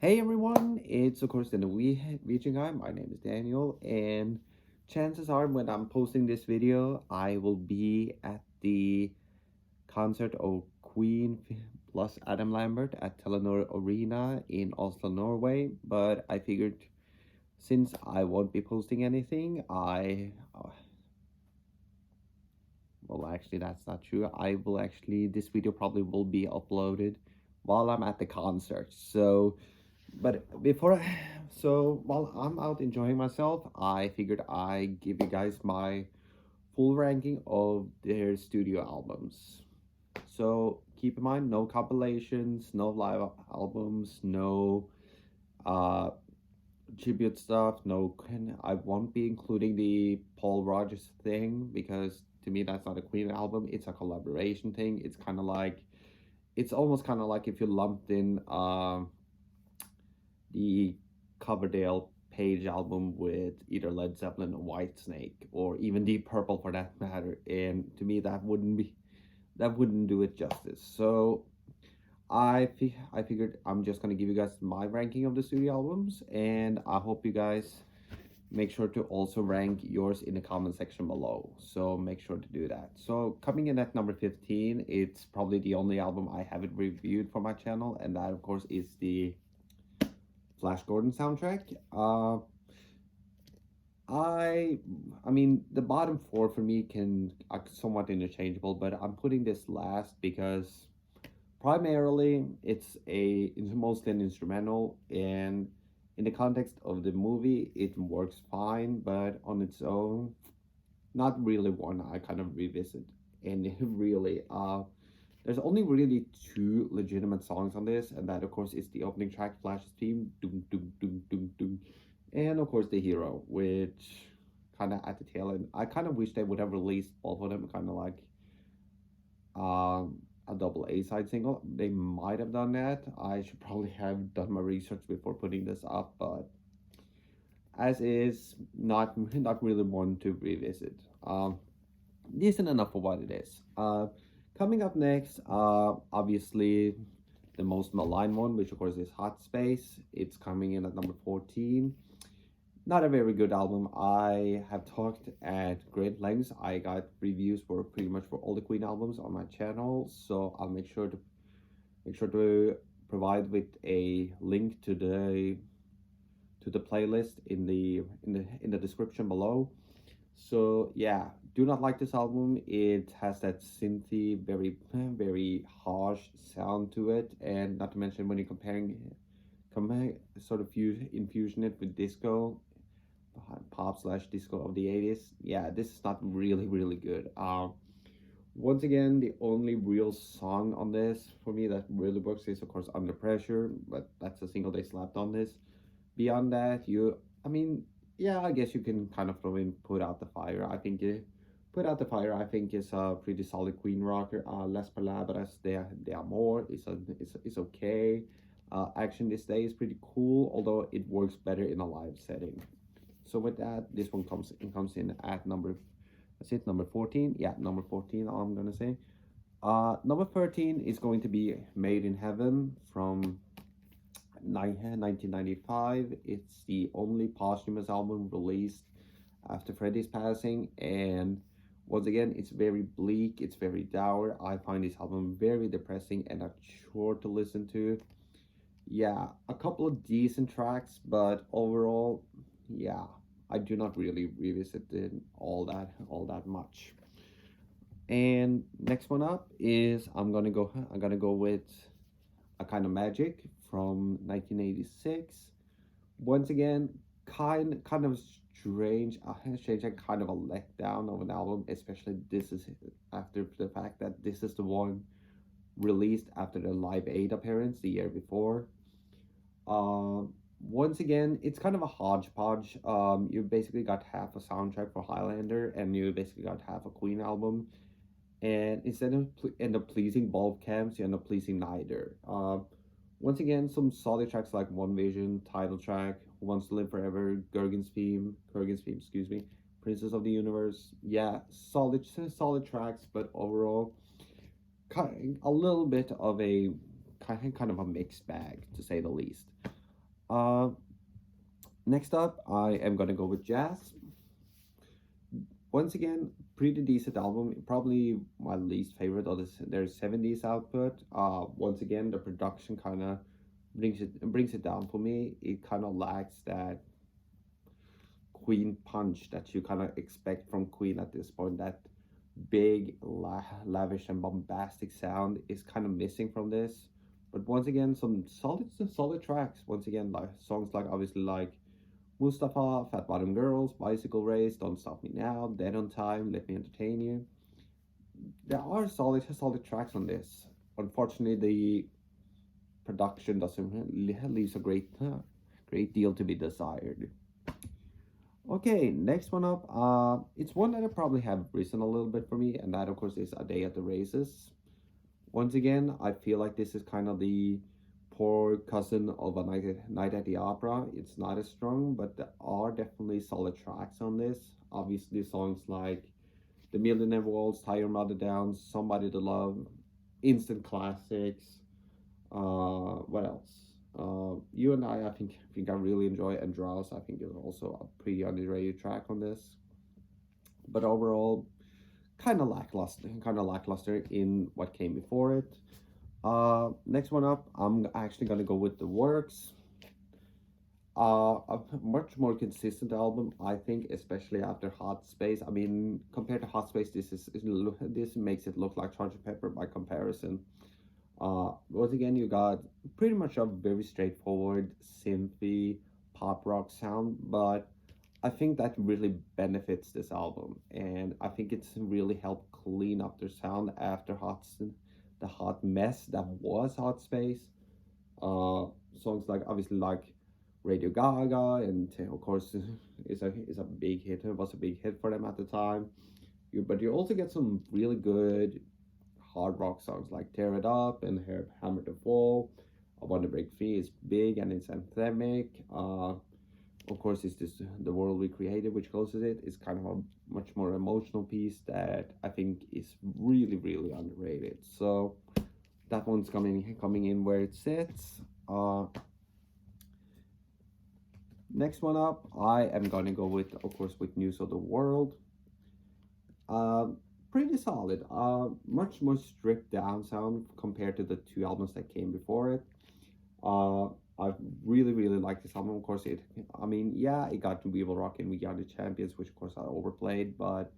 Hey everyone, it's of course the Norwegian guy. My name is Daniel, and chances are when I'm posting this video, I will be at the concert of Queen plus Adam Lambert at Telenor Arena in Oslo, Norway. But I figured since I won't be posting anything, well, actually, that's not true. I will actually, this video probably will be uploaded while I'm at the concert. So while I'm out enjoying myself, I figured I give you guys my full ranking of their studio albums. So keep in mind, no compilations, no live albums, no uh tribute stuff, no. I won't be including the Paul Rogers thing because to me that's not a Queen album. It's a collaboration thing. It's almost kind of like if you lumped in the Coverdale Page album with either Led Zeppelin or Whitesnake or even Deep Purple for that matter. And to me, that wouldn't do it justice. So I figured I'm just gonna give you guys my ranking of the studio albums, and I hope you guys make sure to also rank yours in the comment section below. So make sure to do that. So coming in at number 15, it's probably the only album I haven't reviewed for my channel, and that of course is the Flash Gordon soundtrack. I I mean the bottom four for me can somewhat interchangeable, but I'm putting this last because primarily it's mostly an instrumental, and in the context of the movie it works fine, but on its own, not really one I kind of revisit. And really, there's only really two legitimate songs on this, and that of course is the opening track, Flash's theme, doom doom doom doom doom, and of course the hero, which kind of at the tail end. I kind of wish they would have released both of them, kind of like a double A side single. They might have done that. I should probably have done my research before putting this up, but as is, not really one to revisit. Decent enough for what it is. Coming up next, obviously the most maligned one, which of course is Hot Space. It's coming in at number 14. Not a very good album. I have talked at great lengths. I got reviews for pretty much for all the Queen albums on my channel, so I'll make sure to provide with a link to the playlist in the description below. So yeah, do not like this album. It has that synthy, very harsh sound to it, and not to mention when you're comparing sort of infusion it with disco, pop slash disco of the 80s. Yeah, this is not really good. Once again, the only real song on this for me that really works is of course Under Pressure, but that's a single they slapped on this. Beyond that, I mean, yeah, I guess you can kind of throw in Put Out the Fire. Put Out the Fire, I think, is a pretty solid Queen rocker. Las Palabras de Amor is okay. Action This Day is pretty cool, although it works better in a live setting. So with that, this one comes in at number 14. Yeah, number 14, I'm gonna say. Number 13 is going to be Made in Heaven from 1995. It's the only posthumous album released after Freddie's passing, and once again, it's very bleak, it's very dour. I find this album very depressing and a chore to listen to. Yeah, a couple of decent tracks, but overall, yeah, I do not really revisit it all that much. And next one up is I'm gonna go with A Kind of Magic from 1986. Once again, kind of strange and kind of a letdown of an album, especially this is after the fact that this is the one released after the Live Aid appearance the year before. Once again, it's kind of a hodgepodge. You basically got half a soundtrack for Highlander, and you basically got half a Queen album. And instead of end up pleasing both camps, you end up pleasing neither. Once again, some solid tracks like One Vision, title track, Who Wants to Live Forever, Kurgan's theme, excuse me, Princess of the Universe. Yeah, solid tracks, but overall, a little bit of a kind of a mixed bag to say the least. Uh, Next up, I am gonna go with jazz. Once again, pretty decent album. Probably my least favorite of their 70s output. Once again, the production kind of brings it down for me. It kind of lacks that Queen punch that you kind of expect from Queen at this point. That big, lavish, and bombastic sound is kind of missing from this. But once again, some solid tracks. Once again, like songs like obviously like Mustafa, Fat Bottom Girls, Bicycle Race, Don't Stop Me Now, Dead on Time, Let Me Entertain You. There are solid tracks on this. Unfortunately, the production doesn't leaves a great deal to be desired. Okay, next one up. It's one that I probably have risen a little bit for me, and that of course is A Day at the Races. Once again, I feel like this is kind of the poor cousin of Night at the Opera. It's not as strong, but there are definitely solid tracks on this. Obviously, songs like The Millionaire Waltz, Tie Your Mother Down, Somebody to Love, instant classics. What else? You and I think I really enjoy Andros. I think is also a pretty underrated track on this. But overall, kind of lackluster in what came before it. Next one up, I'm actually gonna go with The Works. A much more consistent album, I think, especially after Hot Space. I mean, compared to Hot Space, this makes it look like Sgt. Pepper by comparison. Once again, you got pretty much a very straightforward synthy pop rock sound, but I think that really benefits this album, and I think it's really helped clean up their sound after the hot mess that was Hot Space. Uh, Songs like obviously like Radio Gaga, and of course is a big hit. It was a big hit for them at the time. But you also get some really good hard rock songs like Tear It Up and Hammer to Fall. I Want to Break Free is big and it's anthemic. Of course, it's this The World We Created, which closes it. It's kind of a much more emotional piece that I think is really underrated. So that one's coming in where it sits. Next one up, I am gonna go with, of course, with News of the World. Uh, Pretty solid. Much more stripped down sound compared to the two albums that came before it. Uh, I really like this album. Of course, I mean, yeah, it got to We Will Rock and We Are the Champions, which of course I overplayed, but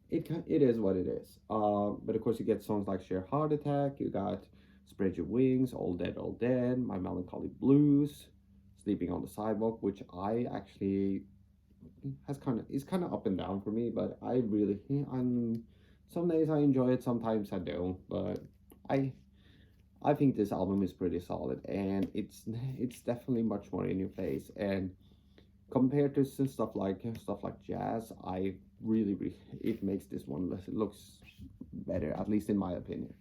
it is what it is. But of course, you get songs like Share Heart Attack. You got Spread Your Wings, All Dead, My Melancholy Blues, Sleeping on the Sidewalk, which I actually is kind of up and down for me, but I'm some days I enjoy it, sometimes I don't, but I I think this album is pretty solid, and it's definitely much more in your face. And compared to some stuff like jazz, it makes this one looks better, at least in my opinion.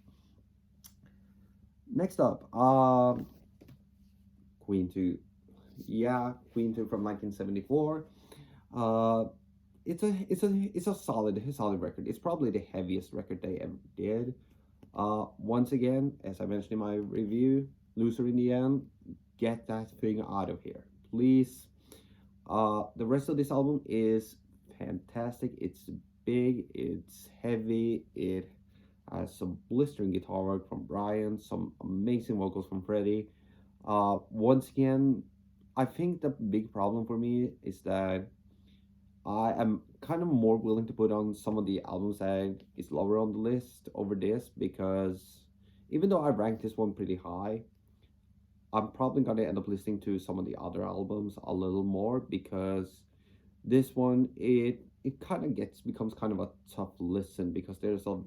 Next up, Queen Two, yeah, Queen Two from 1974. Uh, it's a solid record. It's probably the heaviest record they ever did. Once again, as I mentioned in my review, Loser in the End, get that thing out of here, please. The rest of this album is fantastic. It's big, it's heavy, it has some blistering guitar work from Brian, some amazing vocals from Freddie. Once again, I think the big problem for me is that I am kind of more willing to put on some of the albums that is lower on the list over this, because even though I ranked this one pretty high, I'm probably gonna end up listening to some of the other albums a little more, because this one it kind of becomes kind of a tough listen, because there's a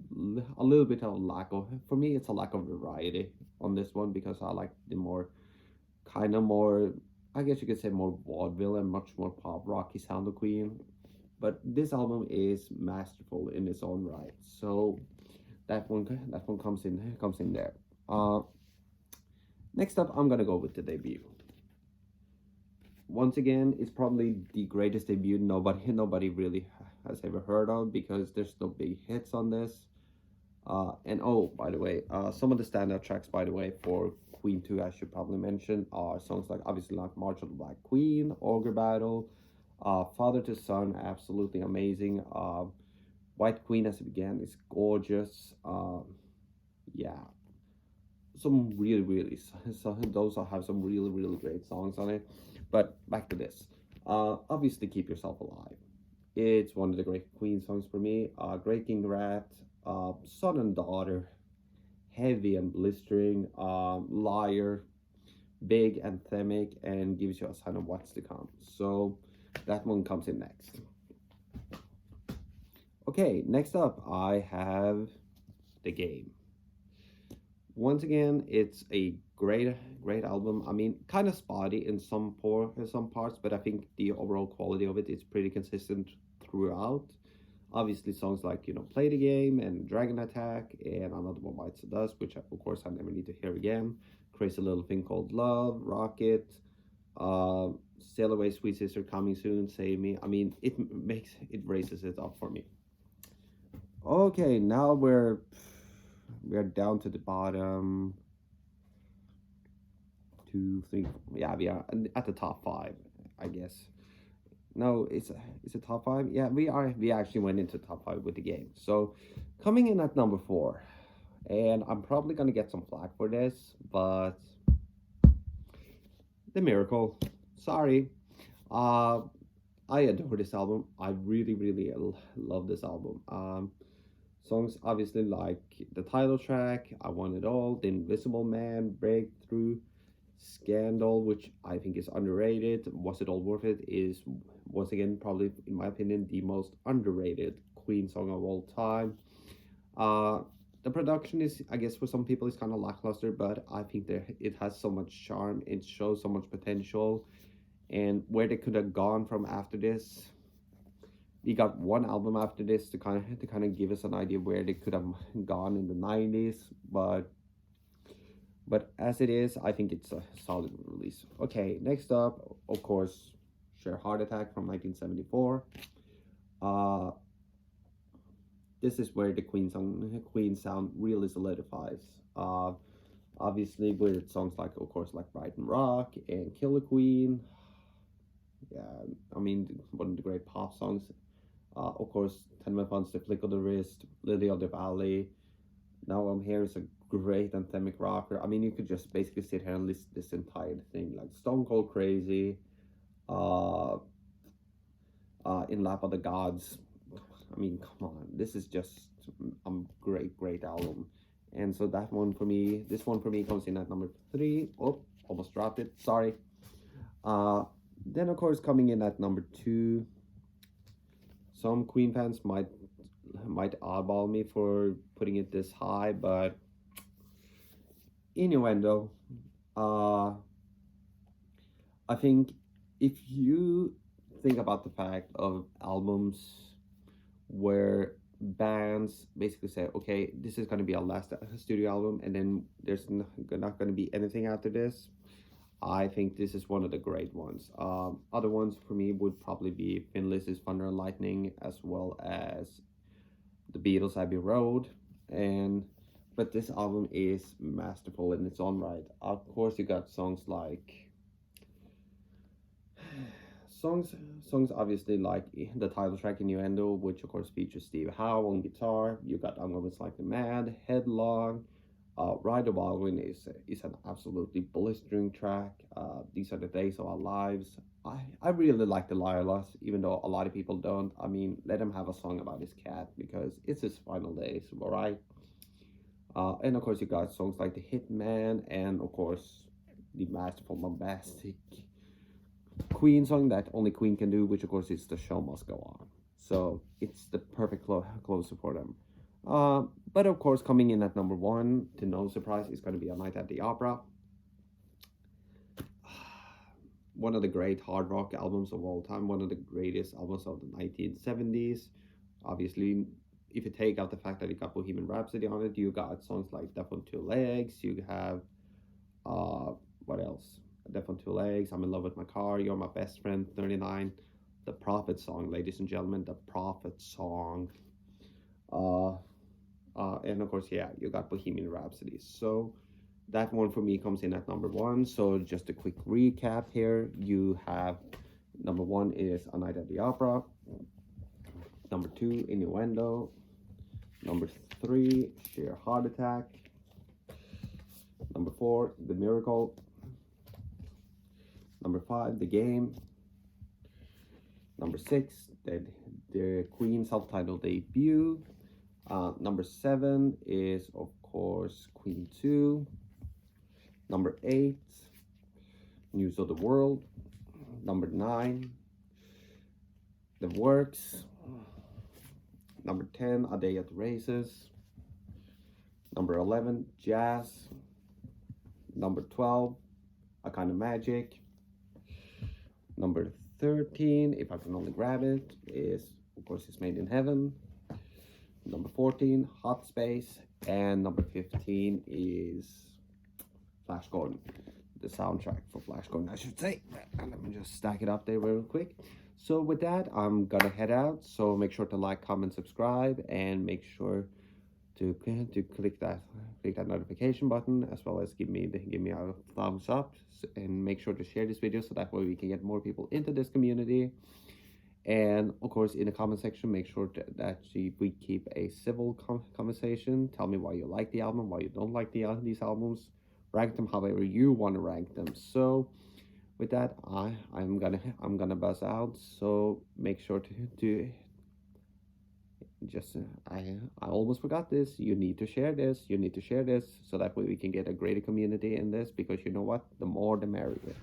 little bit of lack of, for me it's a lack of variety on this one, because I like the more, I guess you could say, more vaudeville and much more pop rocky sound of Queen. But this album is masterful in its own right, so that one comes in there. uh Next up, I'm gonna go with the debut. Once again, it's probably the greatest debut nobody really has ever heard of, because there's no big hits on this. And oh, by the way, some of the standout tracks, by the way, for Queen 2, I should probably mention, are songs like obviously like March of the Black Queen, Ogre Battle, Father to Son, absolutely amazing. White Queen as it began is gorgeous. Yeah, some really, really, so those have some really, really great songs on it. But back to this. Obviously, Keep Yourself Alive. It's one of the great Queen songs for me. Great King Rat, Son and Daughter, heavy and blistering, liar, big anthemic, and gives you a sign of what's to come. So that one comes in next. Okay, next up I have The Game. Once again, it's a great album. I mean, kind of spotty in some parts, but I think the overall quality of it is pretty consistent throughout. Obviously, songs like Play the Game and Dragon Attack and Another One Bites the Dust, which of course I never need to hear again. Crazy Little Thing Called Love, Rocket, Sail Away Sweet Sister, Coming Soon, Save Me. I mean, it raises it up for me. Okay, now we're down to the bottom. 2, 3, yeah, we are at the top 5, I guess. No, it's a top 5. Yeah, we actually went into top 5 with The Game. So coming in at number 4, and I'm probably gonna get some flack for this, but The Miracle. Sorry. I adore this album. I really love this album. Songs obviously like the title track, I Want It All, The Invisible Man, Breakthrough, Scandal, which I think is underrated. Was It All Worth It is, once again, probably, in my opinion, the most underrated Queen song of all time. The production is, I guess, for some people, is kind of lackluster, but I think it has so much charm. It shows so much potential, and where they could have gone from after this. We got one album after this to kind of give us an idea where they could have gone in the 90s, but as it is, I think it's a solid release. Okay, next up, of course, Sheer Heart Attack from 1974. This is where the Queen sound really solidifies. Obviously with songs like, of course, like Brighton Rock and Killer Queen. Yeah, I mean, one of the great pop songs. Of course, Tenement Funds, The Flick of the Wrist, Lily of the Valley. Now I'm Here is a great anthemic rocker. I mean, you could just basically sit here and list this entire thing, like Stone Cold Crazy, In Lap of the Gods. I mean, come on, this is just a great album. And so this one for me comes in at number 3. Oh, almost dropped it, sorry. Then of course, coming in at number 2, some Queen fans might oddball me for putting it this high, but Innuendo. I think if you think about the fact of albums where bands basically say, okay, this is going to be our last studio album, and then there's not going to be anything after this, I think this is one of the great ones. Other ones for me would probably be Finless's Thunder and Lightning, as well as the Beatles' Abbey Road, but this album is masterful in its own right. Of course, you got songs obviously like the title track Innuendo, which of course features Steve Howe on guitar. You got I'm Going Slightly Mad, Headlong. Ride the Whirlwind is an absolutely blistering track. These Are the Days of Our Lives. I really like the Liarless, even though a lot of people don't. I mean, let him have a song about his cat because it's his final days, alright? And of course, you got songs like The Hitman, and of course, the masterful, bombastic Queen song that only Queen can do, which of course is The Show Must Go On. So it's the perfect closer for them. But of course, coming in at number 1, to no surprise, is going to be A Night at the Opera. One of the great hard rock albums of all time, one of the greatest albums of the 1970s. Obviously, if you take out the fact that it got Bohemian Rhapsody on it, you got songs like Death on Two Legs, you have, what else? Death on Two Legs, I'm in Love with My Car, You're My Best Friend, 39, the Prophet song, ladies and gentlemen, the Prophet song. And of course, yeah, you got Bohemian Rhapsody. So that one for me comes in at number 1. So just a quick recap here. You have number 1 is A Night at the Opera. Number 2, Innuendo. Number 3, Sheer Heart Attack. Number 4, The Miracle. Number 5, The Game. Number 6, the Queen self-titled debut. Number 7 is, of course, Queen 2. Number 8, News of the World. Number 9, The Works. Number 10, A Day at the Races. Number 11, Jazz. Number 12, A Kind of Magic. Number 13, if I can only grab it, is, of course, It's Made in Heaven. Number 14, Hot Space. And number 15 is Flash Gordon, the soundtrack for Flash Gordon, I should say. And let me just stack it up there real quick. So with that, I'm gonna head out. So make sure to like, comment, subscribe, and make sure to click that notification button, as well as give me a thumbs up, and make sure to share this video so that way we can get more people into this community. And of course, in the comment section, make sure that we keep a civil conversation. Tell me why you like the album, why you don't like these albums. Rank them however you want to rank them. So with that, I'm gonna buzz out. So make sure to just I almost forgot this. You need to share this. You need to share this so that way we can get a greater community in this, because you know what? The more the merrier.